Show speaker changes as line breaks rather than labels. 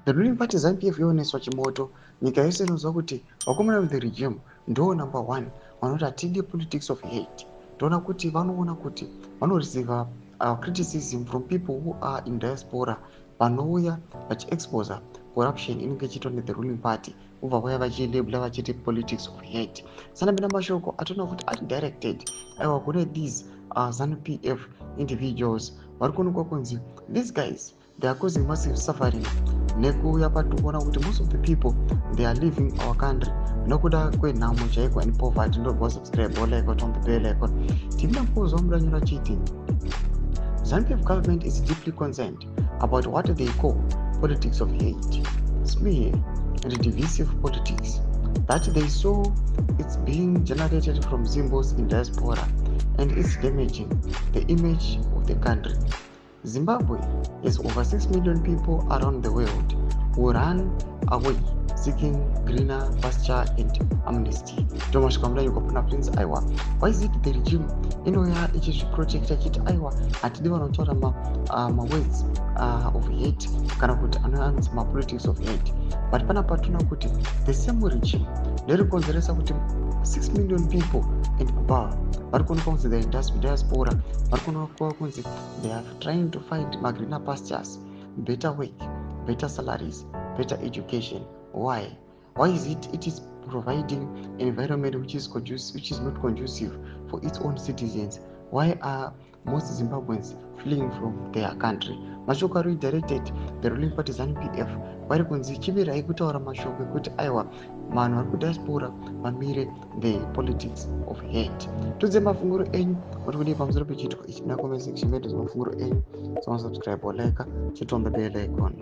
The ruling party ZANU-PF yoneswa chimoto, nyika yose inozwa kuti vakomana with the regime ndo number one, vanoti hatidi politics of hate. Toona kuti vanoona kuti vanoreceive criticism from people who are in diaspora, vanouya vachiexposa corruption inenge ichiitwa nethe ruling party, ubva vauya vachilabela vachiti politics of hate. Sanapinda mashoko atoona kuti ari directed aiwa kune these ZANU-PF individuals vari kuonekwa kunzi these guys they are causing massive suffering. Nekuuya patokuona kuti most of the people they are leaving our country nokuda kwenhamo chaiko and poverty. Ndobva subscribe olaika on the bell icon. Tivina mukuzwa mudanyora chiti ZANU-PF government is deeply concerned about what they call politics of hate, smear and divisive politics that they saw it's being generated from Zimbos in diaspora and it's damaging the image of the country. Zimbabwe has over 6 million people around the world who run away seeking greener pasture and amnesty. Thomas Kamla Yukopuna Prince Aiwa. Why is it the regime inoya ichizviprotecta chiti aiwa hatidi vanotaura ma words of hate kana kuti anoyanzi ma politics of hate, but panapa tinoona kuti the same regime ndiri konzeresa kuti 6 million people and above vari kuonekwa kunzi they are diaspora, vari kuonekwa kunzi they are trying to find greener pastures, better work, better salaries, better education. Why is it is providing an environment which is not conducive for its own citizens? Why are most Zimbabweans fleeing from their country? Mashoko ari directed the ruling party ZANU-PF vari kunzi chivirai kutaura mashoko ekuti aiwa vanhu vari kudiaspora vamire the politics of hate. Tudze mafunguro enyu kuti kudii pamusoro pechitiko ichi na comment section. Mafunguro enyu, so subscribe or like, chit on the bell icon.